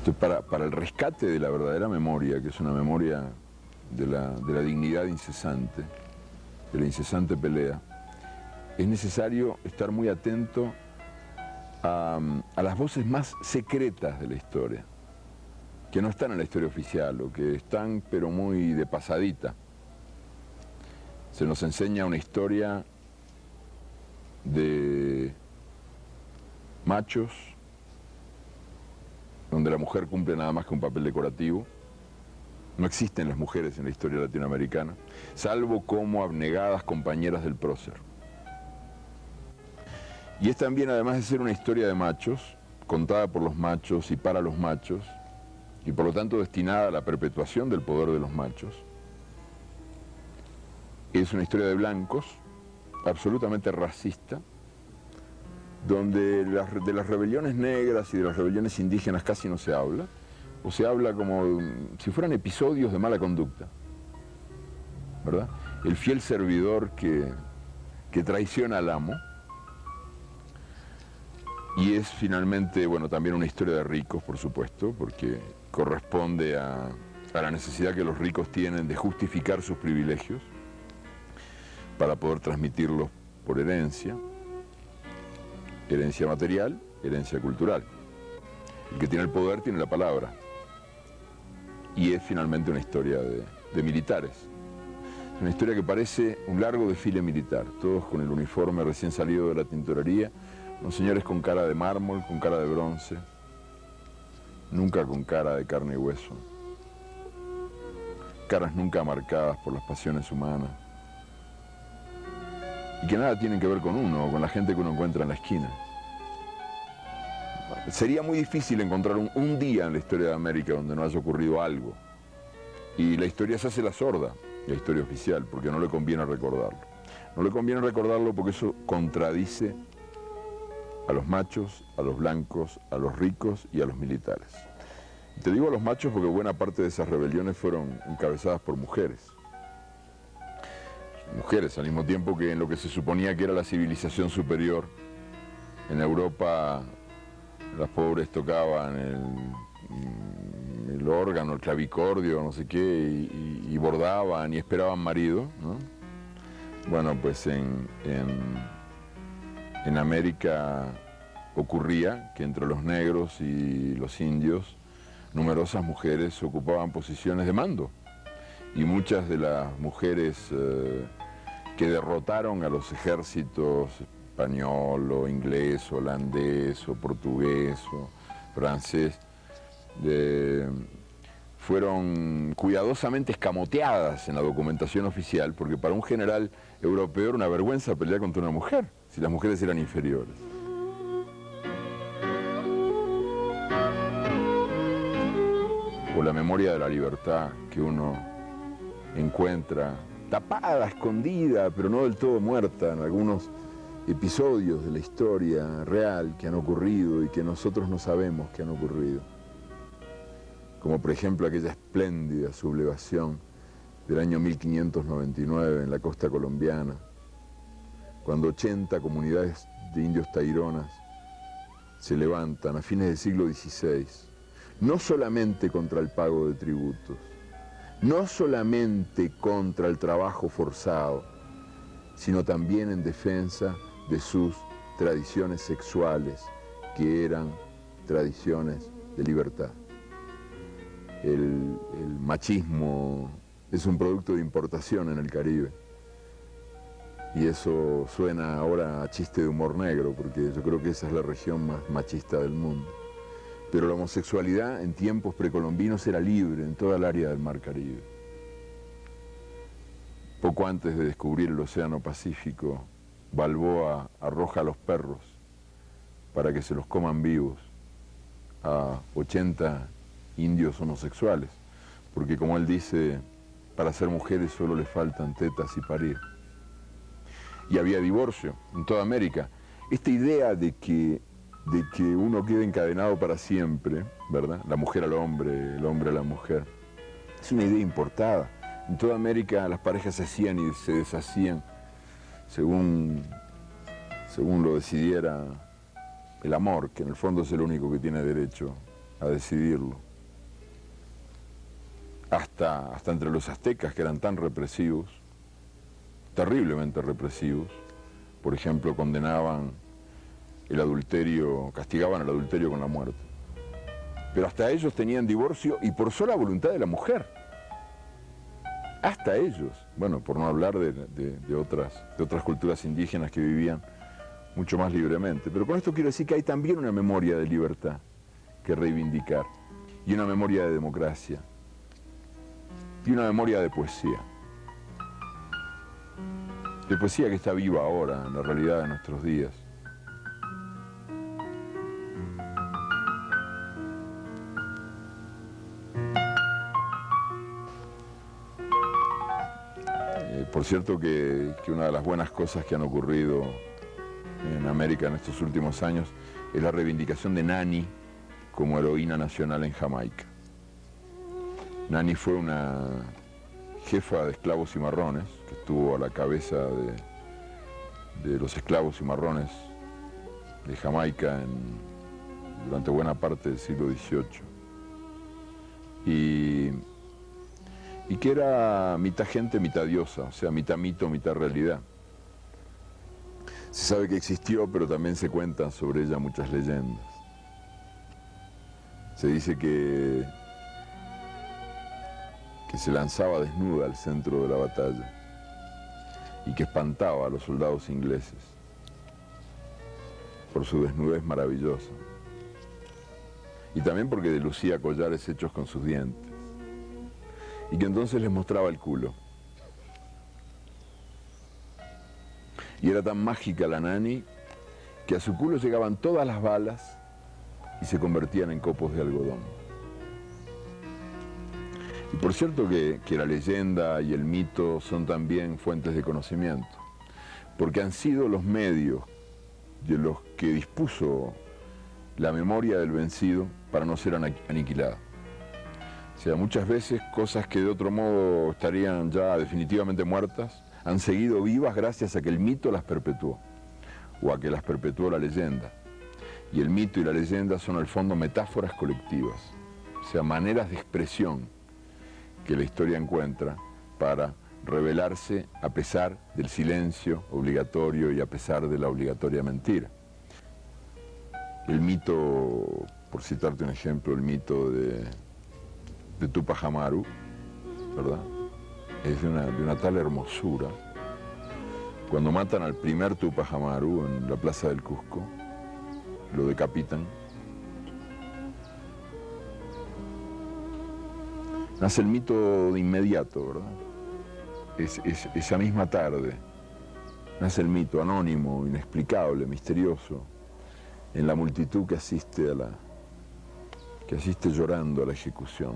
Entonces, para el rescate de la verdadera memoria, que es una memoria de la dignidad incesante, de la incesante pelea, es necesario estar muy atento a las voces más secretas de la historia, que no están en la historia oficial, o que están pero muy de pasadita. Se nos enseña una historia de machos, donde la mujer cumple nada más que un papel decorativo. No existen las mujeres en la historia latinoamericana, salvo como abnegadas compañeras del prócer. Y es también, además de ser una historia de machos, contada por los machos y para los machos, y por lo tanto destinada a la perpetuación del poder de los machos, es una historia de blancos, absolutamente racista, donde de las rebeliones negras y de las rebeliones indígenas casi no se habla, o se habla como si fueran episodios de mala conducta, ¿verdad? El fiel servidor que traiciona al amo. Y es finalmente, bueno, también una historia de ricos, por supuesto, porque corresponde a la necesidad que los ricos tienen de justificar sus privilegios para poder transmitirlos por herencia. Herencia material, herencia cultural. El que tiene el poder tiene la palabra. Y es finalmente una historia de militares. Es una historia que parece un largo desfile militar, todos con el uniforme recién salido de la tintorería, unos señores con cara de mármol, con cara de bronce, nunca con cara de carne y hueso, caras nunca marcadas por las pasiones humanas, y que nada tienen que ver con uno o con la gente que uno encuentra en la esquina. Sería muy difícil encontrar un día en la historia de América donde no haya ocurrido algo. Y la historia se hace la sorda, la historia oficial, porque no le conviene recordarlo. No le conviene recordarlo porque eso contradice a los machos, a los blancos, a los ricos y a los militares. Y te digo a los machos porque buena parte de esas rebeliones fueron encabezadas por mujeres. Mujeres, al mismo tiempo que en lo que se suponía que era la civilización superior, en Europa las pobres tocaban el órgano, el clavicordio, no sé qué, y bordaban y esperaban marido, ¿no? Bueno, pues en América ocurría que entre los negros y los indios, numerosas mujeres ocupaban posiciones de mando. Y muchas de las mujeres que derrotaron a los ejércitos español o inglés, holandés o portugués o francés, fueron cuidadosamente escamoteadas en la documentación oficial, porque para un general europeo era una vergüenza pelear contra una mujer, si las mujeres eran inferiores. O la memoria de la libertad que uno encuentra tapada, escondida, pero no del todo muerta en algunos episodios de la historia real que han ocurrido y que nosotros no sabemos que han ocurrido. Como por ejemplo aquella espléndida sublevación del año 1599 en la costa colombiana, cuando 80 comunidades de indios taironas se levantan a fines del siglo XVI, no solamente contra el pago de tributos, no solamente contra el trabajo forzado, sino también en defensa de sus tradiciones sexuales, que eran tradiciones de libertad. El machismo es un producto de importación en el Caribe. Y eso suena ahora a chiste de humor negro, porque yo creo que esa es la región más machista del mundo. Pero la homosexualidad en tiempos precolombinos era libre en toda el área del Mar Caribe. Poco antes de descubrir el Océano Pacífico, Balboa arroja a los perros para que se los coman vivos a 80 indios homosexuales, porque como él dice, para ser mujeres solo les faltan tetas y parir. Y había divorcio en toda América. Esta idea de que uno quede encadenado para siempre, ¿verdad? La mujer al hombre, el hombre a la mujer, es una idea importada. En toda América las parejas se hacían y se deshacían según lo decidiera el amor, que en el fondo es el único que tiene derecho a decidirlo. Hasta entre los aztecas, que eran tan represivos, terriblemente represivos. Por ejemplo, condenaban el adulterio, castigaban el adulterio con la muerte. Pero hasta ellos tenían divorcio y por sola voluntad de la mujer. Hasta ellos. Bueno, por no hablar de otras culturas indígenas que vivían mucho más libremente. Pero con esto quiero decir que hay también una memoria de libertad que reivindicar, y una memoria de democracia, y una memoria de poesía. De poesía que está viva ahora, en la realidad de nuestros días. Por cierto que una de las buenas cosas que han ocurrido en América en estos últimos años es la reivindicación de Nani como heroína nacional en Jamaica. Nani fue una jefa de esclavos cimarrones que estuvo a la cabeza de los esclavos cimarrones de Jamaica durante buena parte del siglo XVIII. Y que era mitad gente, mitad diosa, o sea, mitad mito, mitad realidad. Se sabe que existió, pero también se cuentan sobre ella muchas leyendas. Se dice que se lanzaba desnuda al centro de la batalla y que espantaba a los soldados ingleses por su desnudez maravillosa. Y también porque lucía collares hechos con sus dientes. Y que entonces les mostraba el culo. Y era tan mágica la Nani que a su culo llegaban todas las balas y se convertían en copos de algodón. Y por cierto que la leyenda y el mito son también fuentes de conocimiento, porque han sido los medios de los que dispuso la memoria del vencido para no ser aniquilada. O sea, muchas veces cosas que de otro modo estarían ya definitivamente muertas, han seguido vivas gracias a que el mito las perpetuó, o a que las perpetuó la leyenda. Y el mito y la leyenda son al fondo metáforas colectivas, o sea, maneras de expresión que la historia encuentra para revelarse a pesar del silencio obligatorio y a pesar de la obligatoria mentira. El mito, por citarte un ejemplo, el mito de Tupac Amaru, ¿verdad? Es de una tal hermosura. Cuando matan al primer Tupac Amaru en la plaza del Cusco, lo decapitan. Nace el mito de inmediato, ¿verdad? Esa misma tarde nace el mito anónimo, inexplicable, misterioso, en la multitud que asiste llorando a la ejecución.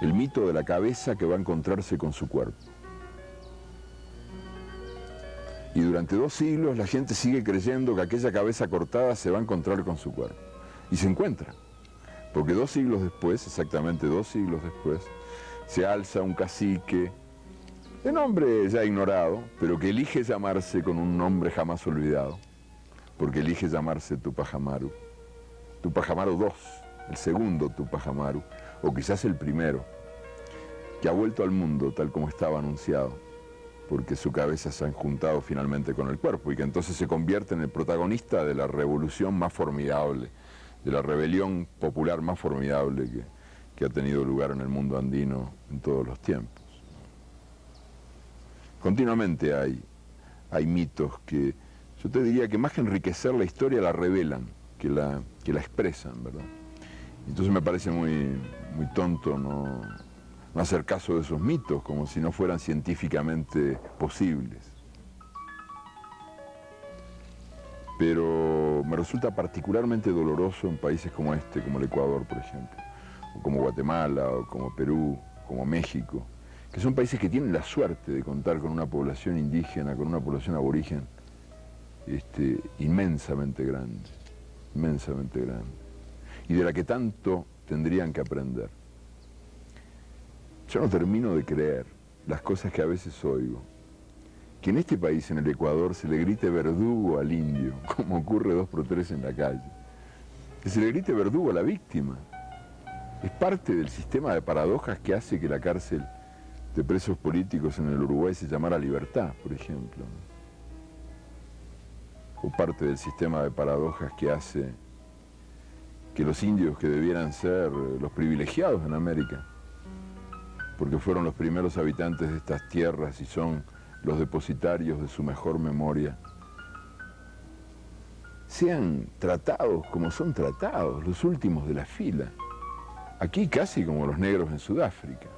El mito de la cabeza que va a encontrarse con su cuerpo. Y durante 2 siglos la gente sigue creyendo que aquella cabeza cortada se va a encontrar con su cuerpo. Y se encuentra. Porque 2 siglos después, exactamente 2 siglos después, se alza un cacique, de nombre ya ignorado, pero que elige llamarse con un nombre jamás olvidado, porque elige llamarse Tupac Amaru. Tupac Amaru II, el segundo Tupac Amaru, o quizás el primero, que ha vuelto al mundo tal como estaba anunciado, porque su cabeza se ha juntado finalmente con el cuerpo y que entonces se convierte en el protagonista de la revolución más formidable, de la rebelión popular más formidable que ha tenido lugar en el mundo andino en todos los tiempos. Continuamente hay mitos que yo te diría que más que enriquecer la historia la revelan, que la expresan, ¿verdad? Entonces me parece muy tonto no hacer caso de esos mitos como si no fueran científicamente posibles. Pero me resulta particularmente doloroso en países como este, como el Ecuador, por ejemplo, o como Guatemala, o como Perú, como México, que son países que tienen la suerte de contar con una población indígena, con una población aborigen inmensamente grande, y de la que tanto tendrían que aprender. Yo no termino de creer las cosas que a veces oigo, que en este país, en el Ecuador, se le grite verdugo al indio, como ocurre 2 por 3 en la calle. que se le grite verdugo a la víctima. Es parte del sistema de paradojas que hace que la cárcel de presos políticos en el Uruguay se llamara Libertad, por ejemplo. O parte del sistema de paradojas que hace que los indios, que debieran ser los privilegiados en América, porque fueron los primeros habitantes de estas tierras y son los depositarios de su mejor memoria, sean tratados como son tratados, los últimos de la fila. Aquí casi como los negros en Sudáfrica.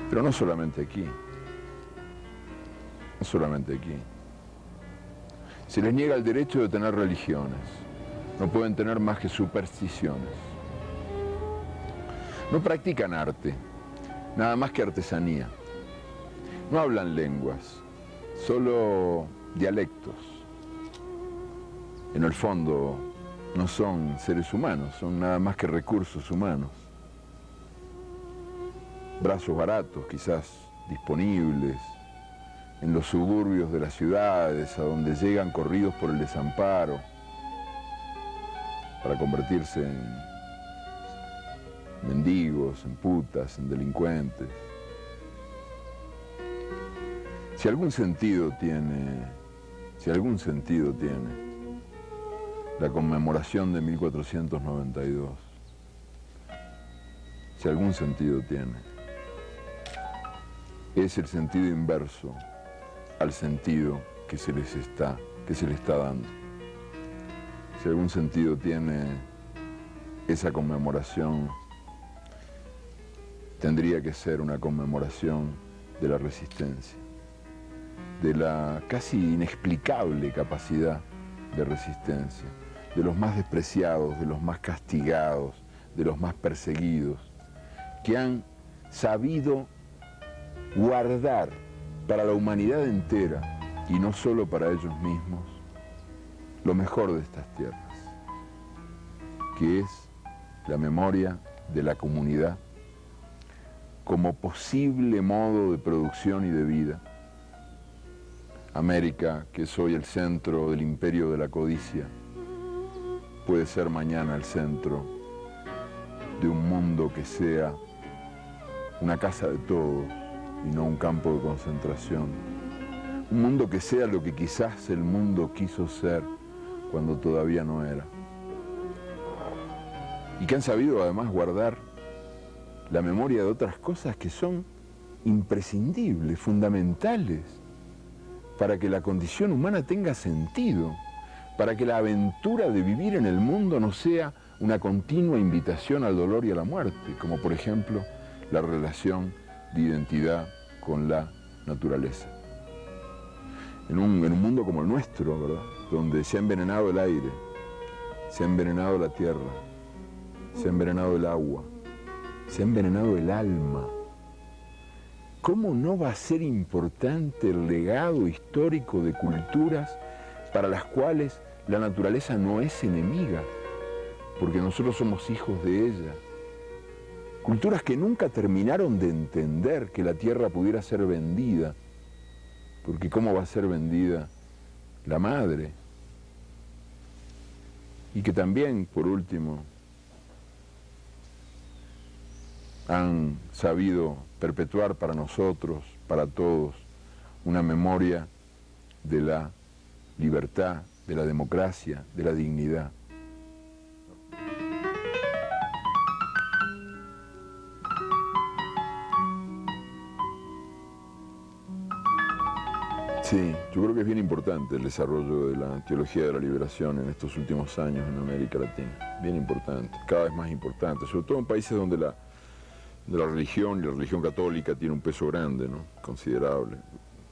Pero no solamente aquí. No solamente aquí. Se les niega el derecho de tener religiones. No pueden tener más que supersticiones. No practican arte, nada más que artesanía. No hablan lenguas, solo dialectos. En el fondo no son seres humanos, son nada más que recursos humanos. Brazos baratos, quizás disponibles, en los suburbios de las ciudades, a donde llegan corridos por el desamparo, para convertirse en mendigos, en putas, en delincuentes. Si algún sentido tiene la conmemoración de 1492, si algún sentido tiene, es el sentido inverso al sentido que se le está dando. Si algún sentido tiene esa conmemoración, tendría que ser una conmemoración de la resistencia, de la casi inexplicable capacidad de resistencia, de los más despreciados, de los más castigados, de los más perseguidos, que han sabido guardar para la humanidad entera, y no solo para ellos mismos, lo mejor de estas tierras, que es la memoria de la comunidad como posible modo de producción y de vida. América, que es hoy el centro del imperio de la codicia, puede ser mañana el centro de un mundo que sea una casa de todos y no un campo de concentración. Un mundo que sea lo que quizás el mundo quiso ser cuando todavía no era. Y que han sabido además guardar la memoria de otras cosas que son imprescindibles, fundamentales, para que la condición humana tenga sentido, para que la aventura de vivir en el mundo no sea una continua invitación al dolor y a la muerte, como por ejemplo la relación de identidad con la naturaleza. En un mundo como el nuestro, ¿verdad?, donde se ha envenenado el aire, se ha envenenado la tierra, se ha envenenado el agua, se ha envenenado el alma. ¿Cómo no va a ser importante el legado histórico de culturas para las cuales la naturaleza no es enemiga, porque nosotros somos hijos de ella? Culturas que nunca terminaron de entender que la tierra pudiera ser vendida, porque ¿cómo va a ser vendida la madre? Y que también, por último, han sabido perpetuar para nosotros, para todos, una memoria de la libertad, de la democracia, de la dignidad. Sí, yo creo que es bien importante el desarrollo de la teología de la liberación en estos últimos años en América Latina. Bien importante, cada vez más importante, sobre todo en países donde la religión y la religión católica tiene un peso grande, ¿no?, considerable,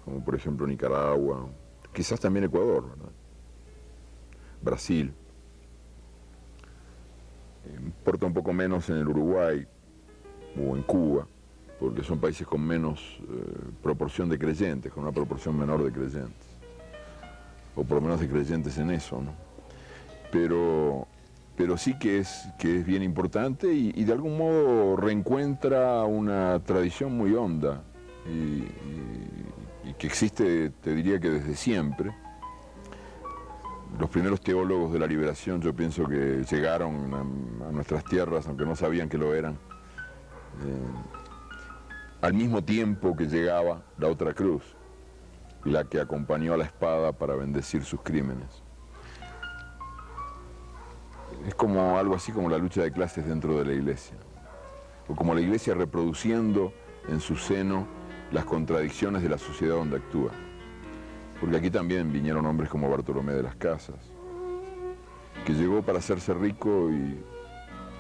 como por ejemplo Nicaragua, quizás también Ecuador, ¿verdad?, Brasil. Importa un poco menos en el Uruguay o en Cuba, porque son países con menos proporción de creyentes, con una proporción menor de creyentes, o por lo menos de creyentes en eso, ¿no? Pero sí que es bien importante y de algún modo reencuentra una tradición muy honda y que existe, te diría que desde siempre, los primeros teólogos de la liberación, yo pienso que llegaron a nuestras tierras, aunque no sabían que lo eran, al mismo tiempo que llegaba la otra cruz, la que acompañó a la espada para bendecir sus crímenes. Es como algo así como la lucha de clases dentro de la iglesia, o como la iglesia reproduciendo en su seno las contradicciones de la sociedad donde actúa. Porque aquí también vinieron hombres como Bartolomé de las Casas, que llegó para hacerse rico y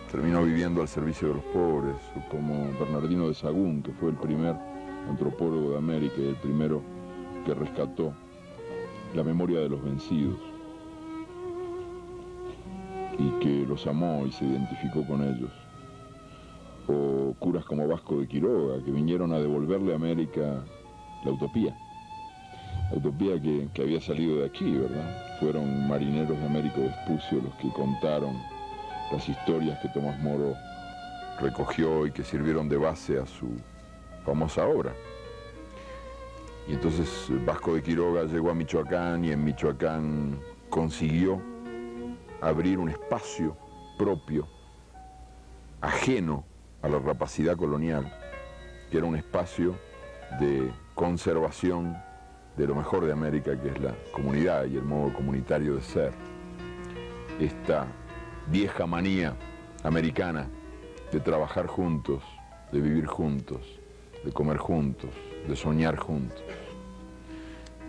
terminó viviendo al servicio de los pobres, o como Bernardino de Sahagún, que fue el primer antropólogo de América y el primero que rescató la memoria de los vencidos, y que los amó y se identificó con ellos. O curas como Vasco de Quiroga, que vinieron a devolverle a América la utopía que había salido de aquí, ¿verdad? Fueron marineros de Américo Vespucio los que contaron las historias que Tomás Moro recogió y que sirvieron de base a su famosa obra. Y entonces Vasco de Quiroga llegó a Michoacán y en Michoacán consiguió abrir un espacio propio, ajeno a la rapacidad colonial, que era un espacio de conservación de lo mejor de América, que es la comunidad y el modo comunitario de ser. Esta vieja manía americana de trabajar juntos, de vivir juntos, de comer juntos, de soñar juntos.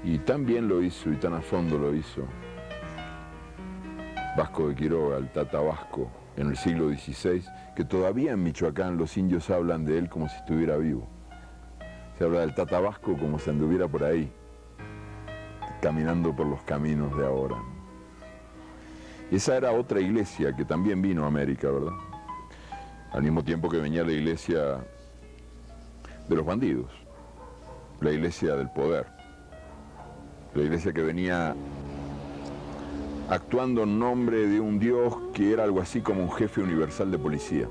Y tan bien lo hizo y tan a fondo lo hizo Vasco de Quiroga, el Tata Vasco, en el siglo XVI, que todavía en Michoacán los indios hablan de él como si estuviera vivo. Se habla del Tata Vasco como si anduviera por ahí, caminando por los caminos de ahora. Y esa era otra iglesia que también vino a América, ¿verdad? Al mismo tiempo que venía la iglesia de los bandidos, la iglesia del poder, la iglesia que venía actuando en nombre de un Dios que era algo así como un jefe universal de policía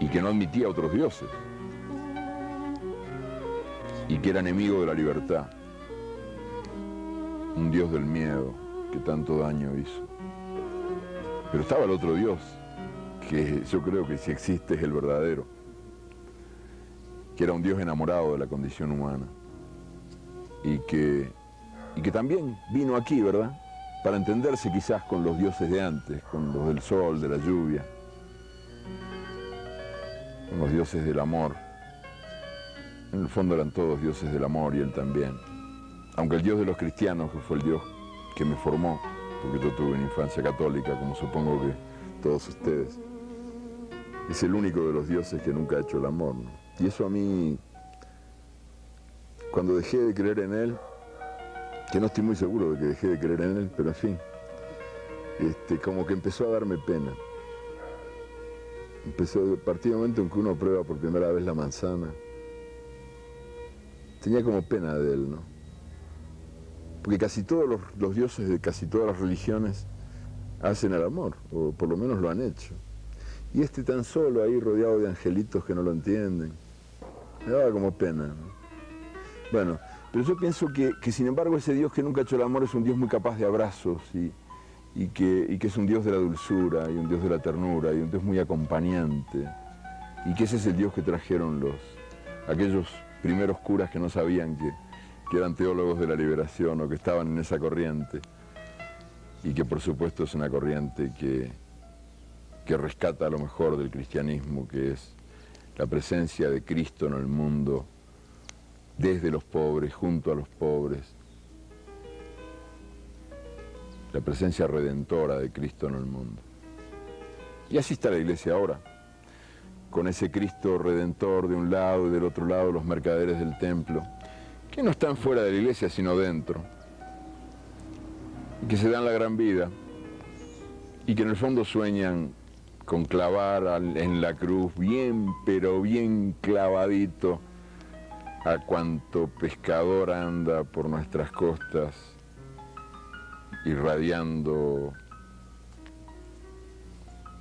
y que no admitía a otros dioses y que era enemigo de la libertad, un Dios del miedo que tanto daño hizo. Pero estaba el otro Dios, que yo creo que si existe es el verdadero, que era un Dios enamorado de la condición humana y que también vino aquí, ¿verdad?, para entenderse quizás con los dioses de antes, con los del sol, de la lluvia, con los dioses del amor. En el fondo eran todos dioses del amor y él también. Aunque el Dios de los cristianos, que fue el Dios que me formó, porque yo tuve una infancia católica, como supongo que todos ustedes, es el único de los dioses que nunca ha hecho el amor, ¿no? Y eso a mí, cuando dejé de creer en él, que no estoy muy seguro de que dejé de creer en él, pero en fin, como que empezó a darme pena. Empezó, a partir del momento en que uno prueba por primera vez la manzana, tenía como pena de él, ¿no? Porque casi todos los dioses de casi todas las religiones hacen el amor, o por lo menos lo han hecho. Y tan solo ahí rodeado de angelitos que no lo entienden, me daba como pena, ¿no? Bueno, pero yo pienso que sin embargo ese Dios que nunca ha hecho el amor es un Dios muy capaz de abrazos y que es un Dios de la dulzura y un Dios de la ternura y un Dios muy acompañante, y que ese es el Dios que trajeron aquellos primeros curas que no sabían que eran teólogos de la liberación o que estaban en esa corriente, y que por supuesto es una corriente que rescata lo mejor del cristianismo, que es la presencia de Cristo en el mundo, desde los pobres, junto a los pobres, la presencia redentora de Cristo en el mundo. Y así está la iglesia ahora, con ese Cristo redentor de un lado y del otro lado los mercaderes del templo, que no están fuera de la iglesia sino dentro, y que se dan la gran vida, y que en el fondo sueñan con clavar en la cruz bien, pero bien clavadito, a cuanto pescador anda por nuestras costas irradiando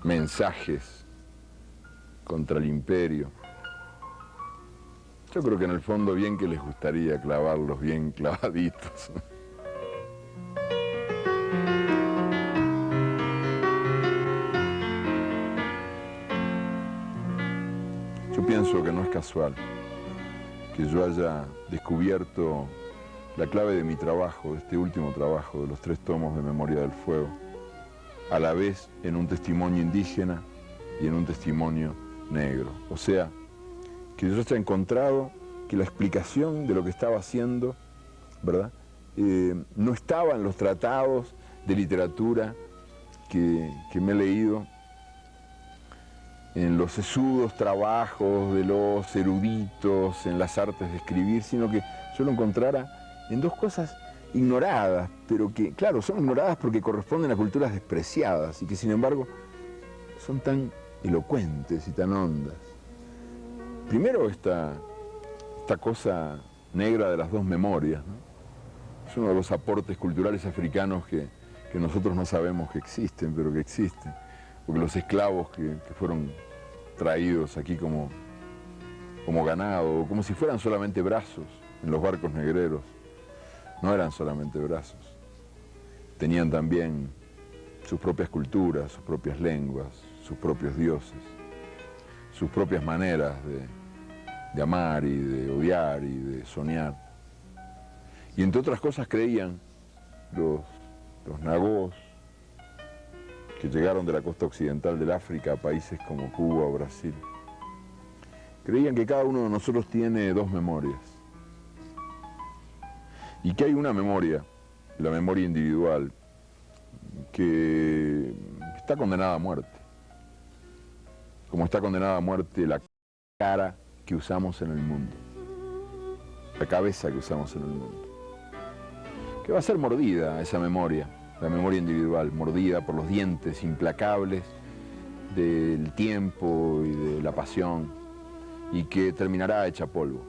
mensajes contra el imperio. Yo creo que en el fondo bien que les gustaría clavarlos bien clavaditos. pienso que no es casual que yo haya descubierto la clave de mi trabajo, de este último trabajo, de los 3 tomos de Memoria del Fuego, a la vez en un testimonio indígena y en un testimonio negro. O sea, que yo haya encontrado que la explicación de lo que estaba haciendo, ¿verdad?, no estaba en los tratados de literatura que me he leído, en los sesudos trabajos de los eruditos, en las artes de escribir, sino que yo lo encontrara en 2 cosas ignoradas, pero que, claro, son ignoradas porque corresponden a culturas despreciadas y que, sin embargo, son tan elocuentes y tan hondas. Primero, esta cosa negra de las 2 memorias, ¿no? Es uno de los aportes culturales africanos que nosotros no sabemos que existen, pero que existen. Porque los esclavos que fueron traídos aquí como ganado, como si fueran solamente brazos en los barcos negreros, no eran solamente brazos. Tenían también sus propias culturas, sus propias lenguas, sus propios dioses, sus propias maneras de amar y de odiar y de soñar. Y entre otras cosas creían los nagós, que llegaron de la costa occidental del África a países como Cuba o Brasil, creían que cada uno de nosotros tiene 2 memorias. Y que hay una memoria, la memoria individual, que está condenada a muerte. Como está condenada a muerte la cara que usamos en el mundo, la cabeza que usamos en el mundo, que va a ser mordida esa memoria, la memoria individual, mordida por los dientes implacables del tiempo y de la pasión, y que terminará hecha polvo.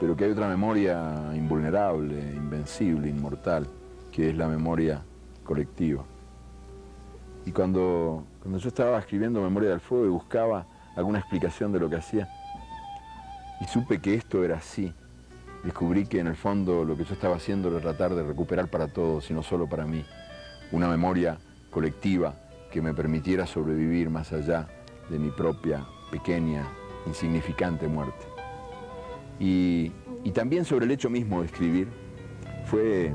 Pero que hay otra memoria invulnerable, invencible, inmortal, que es la memoria colectiva. Y cuando yo estaba escribiendo Memoria del Fuego y buscaba alguna explicación de lo que hacía, y supe que esto era así, descubrí que en el fondo lo que yo estaba haciendo era tratar de recuperar para todos y no solo para mí, una memoria colectiva que me permitiera sobrevivir más allá de mi propia, pequeña, insignificante muerte. Y también sobre el hecho mismo de escribir, fue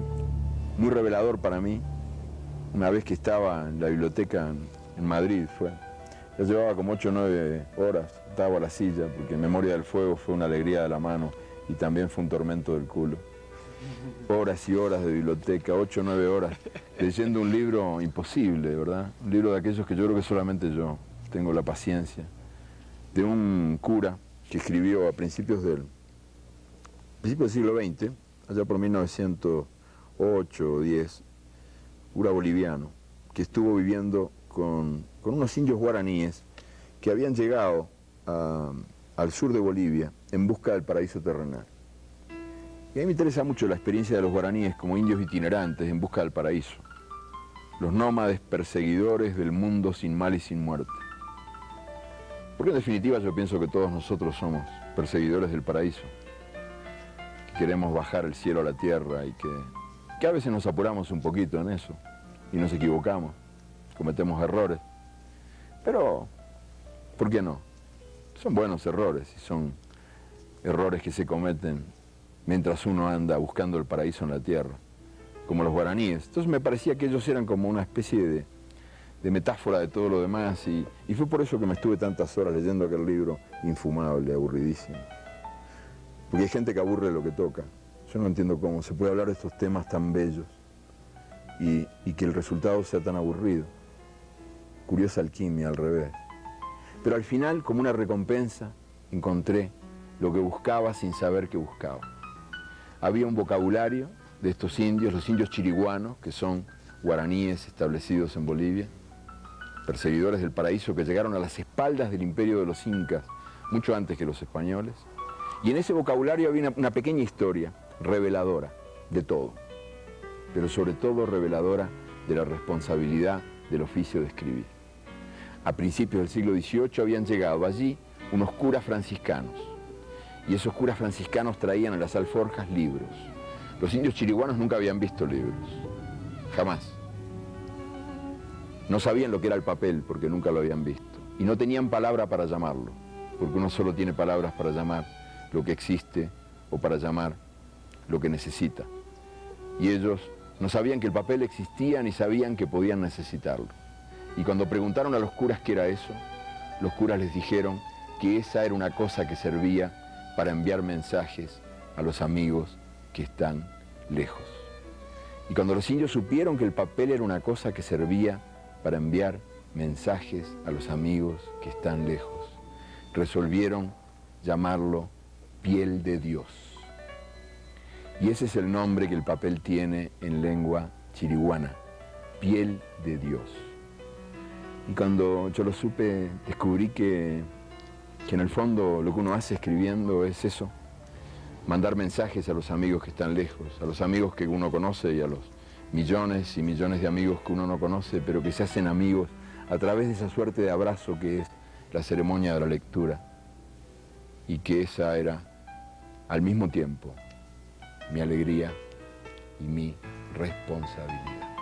muy revelador para mí, una vez que estaba en la biblioteca en Madrid, ya llevaba como 8 o 9 horas, estaba a la silla, porque Memoria del Fuego fue una alegría de la mano, y también fue un tormento del culo. Horas y horas de biblioteca, 8 o 9 horas, leyendo un libro imposible, ¿verdad? Un libro de aquellos que yo creo que solamente yo tengo la paciencia, de un cura que escribió a principios del siglo XX, allá por 1908 o 10, cura boliviano, que estuvo viviendo con unos indios guaraníes que habían llegado al sur de Bolivia en busca del paraíso terrenal. Y a mí me interesa mucho la experiencia de los guaraníes como indios itinerantes en busca del paraíso, los nómades perseguidores del mundo sin mal y sin muerte. Porque en definitiva yo pienso que todos nosotros somos perseguidores del paraíso, que queremos bajar el cielo a la tierra y que a veces nos apuramos un poquito en eso y nos equivocamos, cometemos errores, pero ¿por qué no? Son buenos errores y son errores que se cometen mientras uno anda buscando el paraíso en la tierra, como los guaraníes. Entonces me parecía que ellos eran como una especie de metáfora de todo lo demás y fue por eso que me estuve tantas horas leyendo aquel libro infumable, aburridísimo. Porque hay gente que aburre lo que toca. Yo no entiendo cómo se puede hablar de estos temas tan bellos y que el resultado sea tan aburrido. Curiosa alquimia, al revés. Pero al final, como una recompensa, encontré lo que buscaba sin saber que buscaba. Había un vocabulario de estos indios, los indios chiriguanos, que son guaraníes establecidos en Bolivia, perseguidores del paraíso que llegaron a las espaldas del imperio de los incas, mucho antes que los españoles. Y en ese vocabulario había una pequeña historia reveladora de todo, pero sobre todo reveladora de la responsabilidad del oficio de escribir. A principios del siglo XVIII habían llegado allí unos curas franciscanos, y esos curas franciscanos traían a las alforjas libros. Los indios chiriguanos nunca habían visto libros, jamás. No sabían lo que era el papel porque nunca lo habían visto, y no tenían palabra para llamarlo. porque uno solo tiene palabras para llamar lo que existe o para llamar lo que necesita. Y ellos no sabían que el papel existía ni sabían que podían necesitarlo. Y cuando preguntaron a los curas qué era eso, los curas les dijeron que esa era una cosa que servía para enviar mensajes a los amigos que están lejos. Y cuando los indios supieron que el papel era una cosa que servía para enviar mensajes a los amigos que están lejos, resolvieron llamarlo piel de Dios. Y ese es el nombre que el papel tiene en lengua chiriguana, piel de Dios. Y cuando yo lo supe, descubrí que en el fondo lo que uno hace escribiendo es eso, mandar mensajes a los amigos que están lejos, a los amigos que uno conoce y a los millones y millones de amigos que uno no conoce, pero que se hacen amigos a través de esa suerte de abrazo que es la ceremonia de la lectura. Y que esa era, al mismo tiempo, mi alegría y mi responsabilidad.